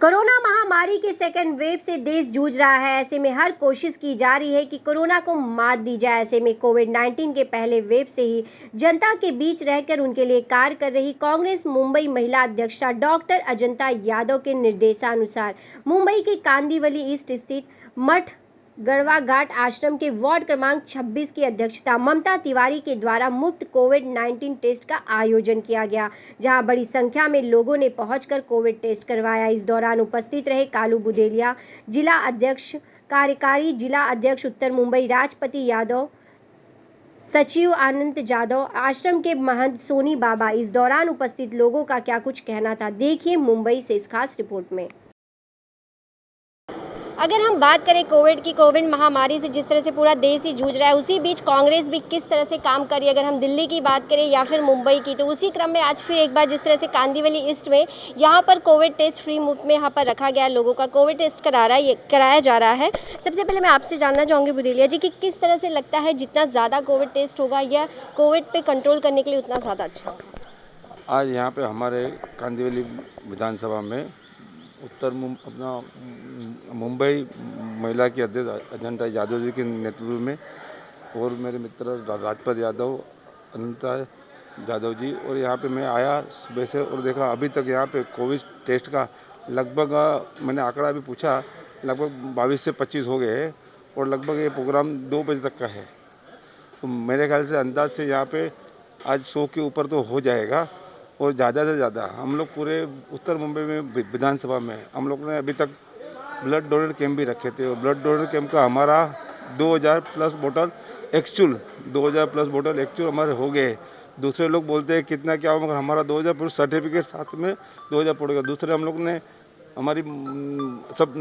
Corona महामारी के second wave से देश जूझ रहा है। ऐसे में हर कोशिश की जा रही है कि कोरोना को मात दी जाए। ऐसे में कोविड-19 के पहले वेव से ही जनता के बीच रहकर उनके लिए कार्य कर रही कांग्रेस मुंबई महिला अध्यक्षा डॉक्टर अजंता यादव के निर्देशानुसार मुंबई के कांदिवली ईस्ट स्थित मठ गढ़वा घाट आश्रम के वार्ड क्रमांक 26 की अध्यक्षता ममता तिवारी के द्वारा मुफ्त कोविड-19 टेस्ट का आयोजन किया गया, जहां बड़ी संख्या में लोगों ने पहुंचकर कोविड टेस्ट करवाया। इस दौरान उपस्थित रहे कालू बुदेलिया, जिला अध्यक्ष, कार्यकारी जिला अध्यक्ष उत्तर मुंबई राजपति यादव, सचिव आनंद जादव, आश्रम के महंत सोनी बाबा। इस दौरान उपस्थित लोगों का क्या कुछ कहना था, देखिए मुंबई से इस खास रिपोर्ट में। अगर हम बात करें कोविड महामारी से जिस तरह से पूरा देश ही जूझ रहा है, उसी बीच कांग्रेस भी किस तरह से काम कर रही है। अगर हम दिल्ली की बात करें या फिर मुंबई की, तो उसी क्रम में आज फिर एक बार जिस तरह से कांदिवली ईस्ट में यहाँ पर कोविड टेस्ट फ्री मुफ्त में यहाँ पर रखा गया, लोगों का कोविड टेस्ट कराया जा रहा है। सबसे पहले मैं आपसे जानना चाहूँगी बुदेलिया जी कि किस तरह से लगता है जितना ज़्यादा कोविड टेस्ट होगा या कोविड पे कंट्रोल करने के लिए उतना ज़्यादा अच्छा होगा? आज यहाँ पे हमारे कांदिवली विधानसभा में अपना मुंबई महिला की अध्यक्ष अजंता यादव जी के नेतृत्व में और मेरे मित्र राजपत यादव, अनंता यादव जी, और यहाँ पे मैं आया सुबह से और देखा अभी तक यहाँ पे कोविड टेस्ट का लगभग मैंने आंकड़ा भी पूछा, लगभग 22 से 25 हो गए हैं और लगभग ये प्रोग्राम 2 बजे तक का है। तो मेरे ख्याल से अंदाज से यहाँ पे आज 100 के ऊपर तो हो जाएगा और ज़्यादा से ज़्यादा हम लोग पूरे उत्तर मुंबई में विधानसभा में हम लोग ने अभी तक ब्लड डोनर कैंप भी रखे थे और ब्लड डोनर कैंप का हमारा 2000 प्लस बोतल एक्चुअल हमारे हो गए। दूसरे लोग बोलते हैं कितना क्या होगा, हमारा 2000 प्लस सर्टिफिकेट साथ में 2000 पड़ेगा। दूसरे हम लोग ने हमारी सब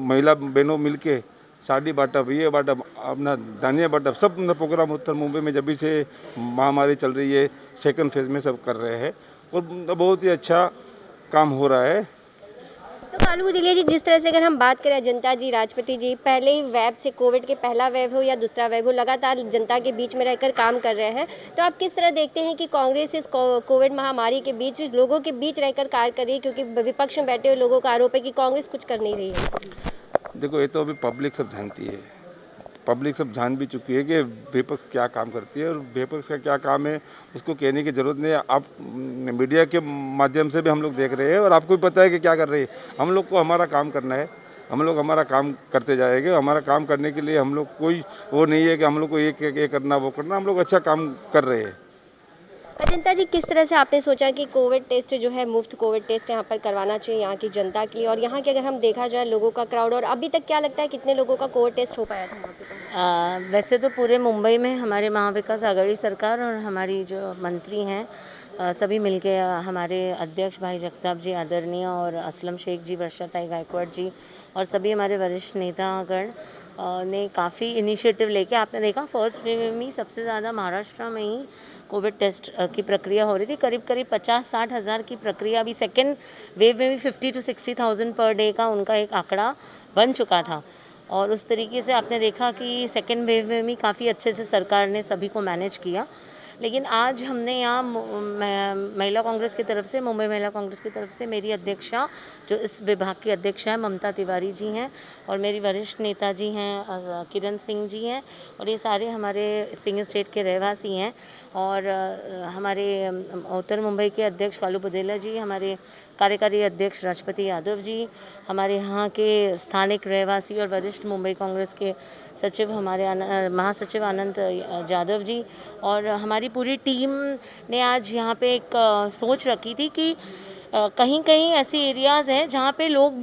महिला बहनों मिल के साड़ी बांटा, ये बांटा, अपना दानिया बांटा, सब प्रोग्राम उत्तर मुंबई में जब भी से महामारी चल रही है सेकंड फेज में सब कर रहे हैं और बहुत ही अच्छा काम हो रहा है। तो कालू बुदेलिया जी, जिस तरह से अगर हम बात करें अजंता जी, राजपति जी, पहले ही वेब से कोविड के पहला वेब हो या दूसरा वेब हो, लगातार जनता के बीच में रहकर काम कर रहे हैं, तो आप किस तरह देखते हैं कि कांग्रेस इस कोविड महामारी के बीच लोगों के बीच रहकर कार्य कर रही है, क्योंकि विपक्ष में बैठे हुए लोगों का आरोप है कि कांग्रेस कुछ कर नहीं रही है? देखो, ये तो अभी पब्लिक सब जानती है, पब्लिक सब जान भी चुकी है कि विपक्ष क्या काम करती है और विपक्ष का क्या काम है, उसको कहने की ज़रूरत नहीं है। आप मीडिया के माध्यम से भी हम लोग देख रहे हैं और आपको भी पता है कि क्या कर रही है। हम लोग को हमारा काम करना है, हम लोग हमारा काम करते जाएंगे। हमारा काम करने के लिए हम लोग कोई वो नहीं है कि हम लोग को ये करना वो करना, हम लोग अच्छा काम कर रहे हैं। अजंता जी, किस तरह से आपने सोचा कि कोविड टेस्ट जो है मुफ्त कोविड टेस्ट यहाँ पर करवाना चाहिए यहाँ की जनता के लिए, और यहाँ के अगर हम देखा जाए लोगों का क्राउड, और अभी तक क्या लगता है कितने लोगों का कोविड टेस्ट हो पाया था वहाँ पे? वैसे तो पूरे मुंबई में हमारे महाविकास आघाड़ी सरकार और हमारी जो मंत्री हैं सभी मिलके हमारे अध्यक्ष भाई जगताप जी आदरणीय और असलम शेख जी, वर्षाताई गायकवाड़ जी और सभी हमारे वरिष्ठ नेतागण ने काफ़ी इनिशिएटिव लेके, आपने देखा फर्स्ट वेव में ही सबसे ज़्यादा महाराष्ट्र में ही कोविड टेस्ट की प्रक्रिया हो रही थी। करीब 50-60 हज़ार की प्रक्रिया अभी सेकेंड वेव में भी 50 to 60,000 पर डे का उनका एक आंकड़ा बन चुका था। और उस तरीके से आपने देखा कि सेकेंड वेव में भी काफ़ी अच्छे से सरकार ने सभी को मैनेज किया। लेकिन आज हमने यहाँ महिला कांग्रेस की तरफ से, मुंबई महिला कांग्रेस की तरफ से मेरी अध्यक्षा जो इस विभाग की अध्यक्ष हैं ममता तिवारी जी हैं और मेरी वरिष्ठ नेता जी हैं किरण सिंह जी हैं, और ये सारे हमारे सिंह स्टेट के रहवासी हैं। और हमारे उत्तर मुंबई के अध्यक्ष कालू बुदेलिया जी, हमारे कार्यकारी अध्यक्ष राजपति यादव जी, हमारे यहाँ के स्थानिक रहवासी और वरिष्ठ मुंबई कांग्रेस के सचिव हमारे महासचिव आनंद जादव जी, और हमारी पूरी टीम ने आज यहाँ पे एक सोच रखी थी कि कहीं कहीं ऐसी एरियाज़ हैं जहाँ पे लोग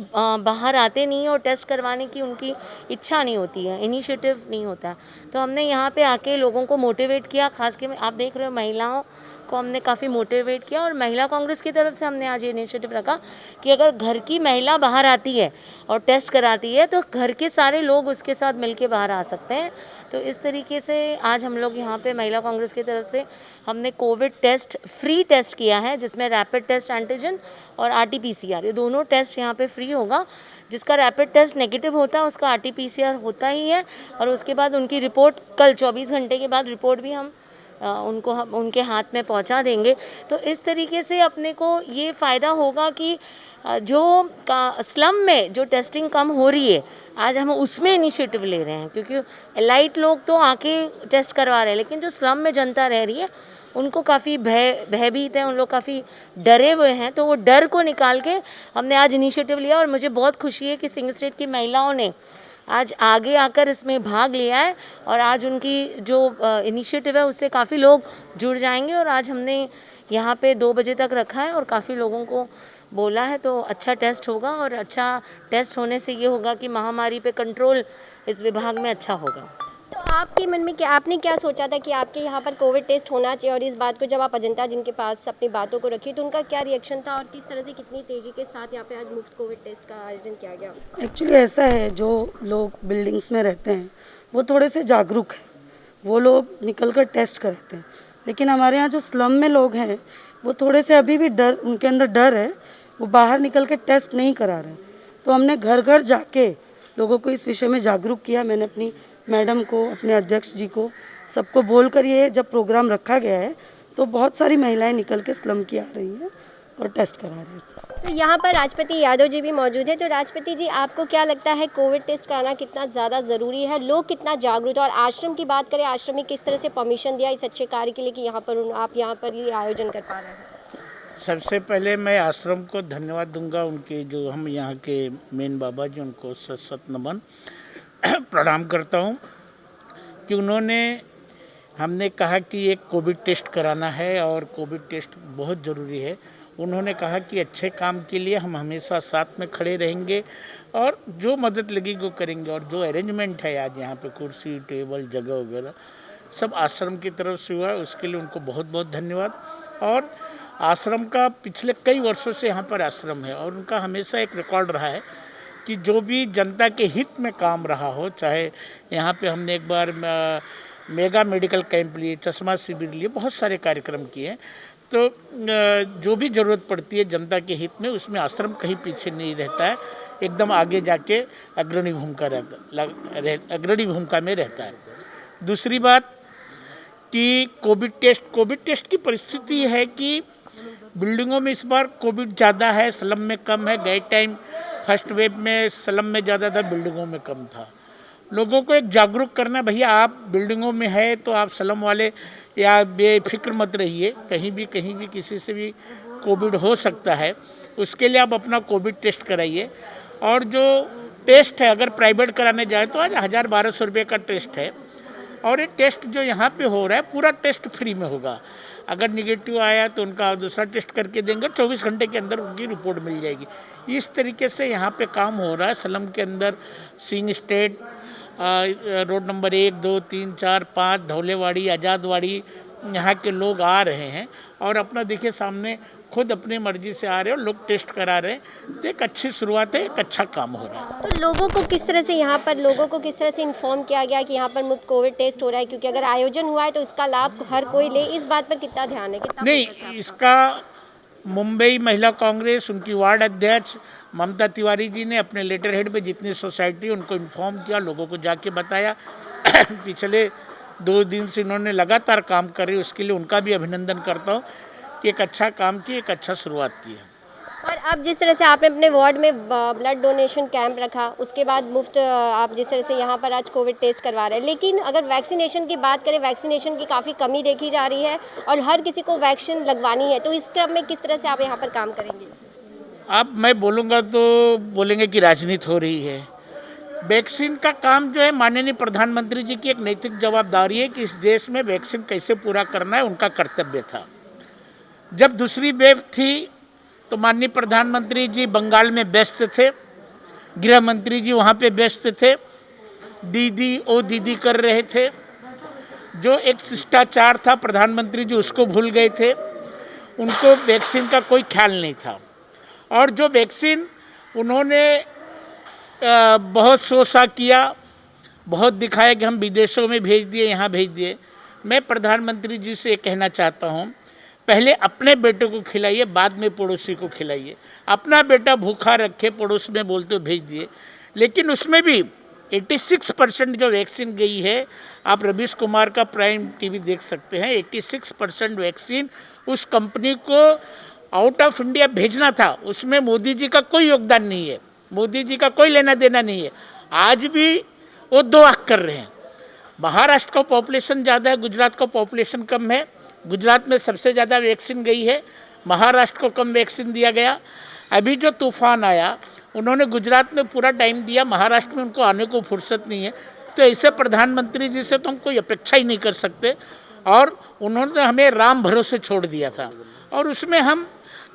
बाहर आते नहीं हैं और टेस्ट करवाने की उनकी इच्छा नहीं होती है, इनिशिएटिव नहीं होता। तो हमने यहाँ पे आके लोगों को मोटिवेट किया, खास के आप देख रहे हो महिलाओं को हमने काफ़ी मोटिवेट किया। और महिला कांग्रेस की तरफ से हमने आज ये इनिशिएटिव रखा कि अगर घर की महिला बाहर आती है और टेस्ट कराती है तो घर के सारे लोग उसके साथ मिलके बाहर आ सकते हैं। तो इस तरीके से आज हम लोग यहाँ पे महिला कांग्रेस की तरफ से हमने कोविड टेस्ट फ्री टेस्ट किया है, जिसमें रैपिड टेस्ट एंटीजन और RT-PCR ये दोनों टेस्ट यहाँ पे फ्री होगा। जिसका रैपिड टेस्ट नेगेटिव होता है उसका RT-PCR होता ही है, और उसके बाद उनकी रिपोर्ट कल 24 घंटे के बाद रिपोर्ट भी हम उनको हम उनके हाथ में पहुंचा देंगे। तो इस तरीके से अपने को ये फ़ायदा होगा कि जो स्लम में जो टेस्टिंग कम हो रही है, आज हम उसमें इनिशिएटिव ले रहे हैं, क्योंकि एलाइट लोग तो आके टेस्ट करवा रहे हैं, लेकिन जो स्लम में जनता रह रही है उनको काफ़ी भयभीत है, उन लोग काफ़ी डरे हुए हैं। तो वो डर को निकाल के हमने आज इनिशिएटिव लिया और मुझे बहुत खुशी है कि सिंग स्टेट की महिलाओं ने आज आगे आकर इसमें भाग लिया है और आज उनकी जो इनिशिएटिव है उससे काफ़ी लोग जुड़ जाएंगे। और आज हमने यहाँ पे 2 बजे तक रखा है और काफ़ी लोगों को बोला है, तो अच्छा टेस्ट होगा और अच्छा टेस्ट होने से ये होगा कि महामारी पे कंट्रोल इस विभाग में अच्छा होगा। तो आपके मन में क्या, आपने क्या सोचा था कि आपके यहाँ पर कोविड टेस्ट होना चाहिए, और इस बात को जब आप अजंता जिनके पास अपनी बातों को रखी तो उनका क्या रिएक्शन था और किस तरह से कितनी तेज़ी के साथ यहाँ पे आज मुफ्त कोविड टेस्ट का आयोजन किया गया? एक्चुअली ऐसा है, जो लोग बिल्डिंग्स में रहते हैं वो थोड़े से जागरूक हैं, वो लोग निकल कर टेस्ट कराते हैं। लेकिन हमारे यहाँ जो स्लम में लोग हैं वो थोड़े से अभी भी डर, उनके अंदर डर है, वो बाहर निकल के टेस्ट नहीं करा रहे। तो हमने घर घर जाके लोगों को इस विषय में जागरूक किया। मैंने अपनी मैडम को, अपने अध्यक्ष जी को, सबको बोल कर ये जब प्रोग्राम रखा गया है तो बहुत सारी महिलाएं निकल के स्लम की आ रही हैं और टेस्ट करा रही हैं। तो यहाँ पर राष्ट्रपति यादव जी भी मौजूद है। तो राष्ट्रपति जी, आपको क्या लगता है कोविड टेस्ट कराना कितना ज़्यादा ज़रूरी है, लोग कितना जागरूक है? और आश्रम की बात करें, आश्रम में किस तरह से परमिशन दिया इस अच्छे कार्य के लिए कि यहाँ पर आप यहाँ पर ये आयोजन कर पा रहे हैं? सबसे पहले मैं आश्रम को धन्यवाद दूंगा, उनके जो हम यहाँ के मेन बाबा जी, उनको सत सत नमन प्रणाम करता हूँ कि उन्होंने, हमने कहा कि एक कोविड टेस्ट कराना है और कोविड टेस्ट बहुत ज़रूरी है। उन्होंने कहा कि अच्छे काम के लिए हम हमेशा साथ में खड़े रहेंगे और जो मदद लगेगी वो करेंगे। और जो अरेंजमेंट है आज यहाँ पे, कुर्सी टेबल जगह वगैरह सब आश्रम की तरफ से हुआ है, उसके लिए उनको बहुत बहुत धन्यवाद। और आश्रम का पिछले कई वर्षों से यहाँ पर आश्रम है और उनका हमेशा एक रिकॉर्ड रहा है कि जो भी जनता के हित में काम रहा हो, चाहे यहाँ पे हमने एक बार मेगा मेडिकल कैंप लिए, चश्मा शिविर लिए, बहुत सारे कार्यक्रम किए। तो जो भी ज़रूरत पड़ती है जनता के हित में, उसमें आश्रम कहीं पीछे नहीं रहता है, एकदम आगे जाके अग्रणी भूमिका में रहता है। दूसरी बात कि कोविड टेस्ट की परिस्थिति है कि बिल्डिंगों में इस बार कोविड ज़्यादा है, स्लम में कम है। गए टाइम फर्स्ट वेव में स्लम में ज़्यादा था, बिल्डिंगों में कम था। लोगों को एक जागरूक करना, भैया आप बिल्डिंगों में है तो आप स्लम वाले या बेफिक्र मत रहिए, कहीं भी किसी से भी कोविड हो सकता है, उसके लिए आप अपना कोविड टेस्ट कराइए। और जो टेस्ट है, अगर प्राइवेट कराने जाए तो आज 1000-1200 रुपये का टेस्ट है और ये टेस्ट जो यहाँ पे हो रहा है पूरा टेस्ट फ्री में होगा। अगर निगेटिव आया तो उनका दूसरा टेस्ट करके देंगे, 24 घंटे के अंदर उनकी रिपोर्ट मिल जाएगी। इस तरीके से यहाँ पे काम हो रहा है स्लम के अंदर। सिंग स्टेट रोड नंबर 1, 2, 3, 4, 5, धौलेवाड़ी, आज़ादवाड़ी, यहाँ के लोग आ रहे हैं और अपना देखिए सामने खुद अपनी मर्जी से आ रहे हैं और लोग टेस्ट करा रहे हैं। तो एक अच्छी शुरुआत है, एक अच्छा काम हो रहा है। तो लोगों को किस तरह से इन्फॉर्म किया गया कि यहाँ पर मुफ्त कोविड टेस्ट हो रहा है? क्योंकि अगर आयोजन हुआ है तो इसका लाभ हर कोई ले, इस बात पर कितना ध्यान है? कितना नहीं, इसका मुंबई महिला कांग्रेस, उनकी वार्ड अध्यक्ष ममता तिवारी जी ने अपने लेटर हेड पे जितनी सोसाइटी उनको इन्फॉर्म किया, लोगों को जाके बताया। पिछले 2 दिन से इन्होंने लगातार काम कर रही है, उसके लिए उनका भी अभिनंदन करता हूँ कि एक अच्छा काम की, एक अच्छा शुरुआत की है। और अब जिस तरह से आपने अपने वार्ड में ब्लड डोनेशन कैंप रखा, उसके बाद मुफ्त आप जिस तरह से यहाँ पर आज कोविड टेस्ट करवा रहे हैं, लेकिन अगर वैक्सीनेशन की बात करें, वैक्सीनेशन की काफ़ी कमी देखी जा रही है और हर किसी को वैक्सीन लगवानी है, तो इस क्रम में किस तरह से आप यहाँ पर काम करेंगे? अब मैं बोलूँगा तो बोलेंगे कि राजनीति हो रही है। वैक्सीन का काम जो है, माननीय प्रधानमंत्री जी की एक नैतिक जवाबदारी है कि इस देश में वैक्सीन कैसे पूरा करना है, उनका कर्तव्य था। जब दूसरी वेव थी तो माननीय प्रधानमंत्री जी बंगाल में व्यस्त थे, गृह मंत्री जी वहाँ पे व्यस्त थे, दीदी ओ दीदी कर रहे थे। जो एक शिष्टाचार था प्रधानमंत्री जी उसको भूल गए थे, उनको वैक्सीन का कोई ख्याल नहीं था। और जो वैक्सीन उन्होंने बहुत सोचा किया, बहुत दिखाया कि हम विदेशों में भेज दिए, यहाँ भेज दिए। मैं प्रधानमंत्री जी से कहना चाहता हूँ, पहले अपने बेटे को खिलाइए, बाद में पड़ोसी को खिलाइए। अपना बेटा भूखा रखे, पड़ोस में बोलते भेज दिए। लेकिन उसमें भी 86% जो वैक्सीन गई है, आप रवीश कुमार का प्राइम टीवी देख सकते हैं, 86% वैक्सीन उस कंपनी को आउट ऑफ इंडिया भेजना था, उसमें मोदी जी का कोई योगदान नहीं है, मोदी जी का कोई लेना देना नहीं है। आज भी वो दो आँख कर रहे हैं। महाराष्ट्र का पॉपुलेशन ज़्यादा है, गुजरात का पॉपुलेशन कम है। गुजरात में सबसे ज़्यादा वैक्सीन गई है, महाराष्ट्र को कम वैक्सीन दिया गया। अभी जो तूफान आया, उन्होंने गुजरात में पूरा टाइम दिया, महाराष्ट्र में उनको आने को फुर्सत नहीं है। तो ऐसे प्रधानमंत्री जी से तो हम कोई अपेक्षा ही नहीं कर सकते। और उन्होंने हमें राम भरोसे छोड़ दिया था, और उसमें हम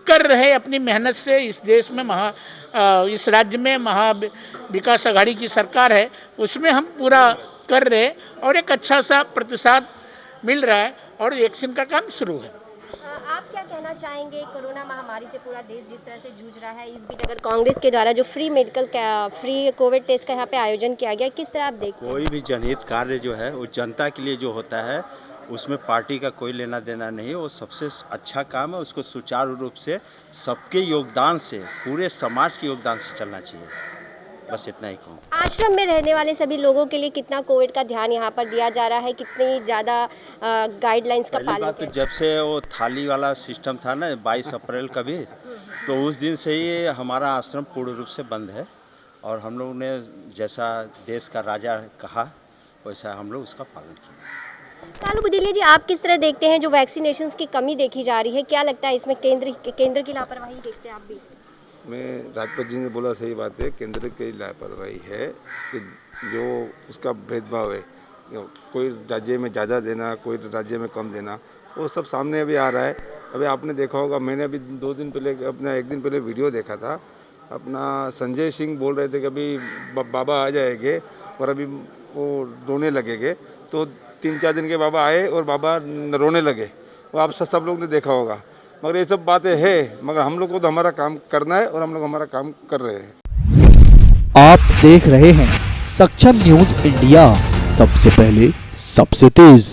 कर रहे अपनी मेहनत से। इस देश में इस राज्य में महा विकास आघाड़ी की सरकार है, उसमें हम पूरा कर रहे और एक अच्छा सा प्रतिसाद मिल रहा है और वैक्सीन का काम शुरू है। आप क्या कहना चाहेंगे, कोरोना महामारी से पूरा देश जिस तरह से जूझ रहा है, इस बीच अगर कांग्रेस के द्वारा जो फ्री कोविड टेस्ट का यहाँ पे आयोजन किया गया, किस तरह आप देखते हैं? कोई भी जनहित कार्य जो है वो जनता के लिए जो होता है, उसमें पार्टी का कोई लेना देना नहीं है। वो सबसे अच्छा काम है, उसको सुचारू रूप से सबके योगदान से, पूरे समाज के योगदान से चलना चाहिए। बस इतना ही कहूँ। आश्रम में रहने वाले सभी लोगों के लिए कितना कोविड का ध्यान यहाँ पर दिया जा रहा है, कितनी ज़्यादा गाइडलाइंस का पालन? तो जब से वो थाली वाला सिस्टम था ना 22 अप्रैल का भी, तो उस दिन से ही हमारा आश्रम पूर्ण रूप से बंद है। और हम लोग ने जैसा देश का राजा कहा, वैसा हम लोग उसका पालन किया। कालू बुदेलिया जी, आप किस तरह देखते हैं जो वैक्सीनेशंस की कमी देखी जा रही है? क्या लगता है इसमें केंद्र की लापरवाही देखते हैं आप भी? मैं राजपत जी ने बोला सही बात है, केंद्र की लापरवाही है कि जो उसका भेदभाव है, कोई राज्य में ज़्यादा देना, कोई राज्य में कम देना, वो सब सामने अभी आ रहा है। अभी आपने देखा होगा, मैंने अभी 2 दिन पहले एक दिन पहले वीडियो देखा था, अपना संजय सिंह बोल रहे थे कि अभी बाबा आ जाएंगे और अभी वो रोने लगेंगे। तो 3-4 दिन के बाबा आए और बाबा रोने लगे, वो आप सब लोग ने देखा होगा। मगर ये सब बातें हैं, मगर हम लोग को तो हमारा काम करना है और हम लोग हमारा काम कर रहे हैं। आप देख रहे हैं सक्षम न्यूज इंडिया, सबसे पहले सबसे तेज।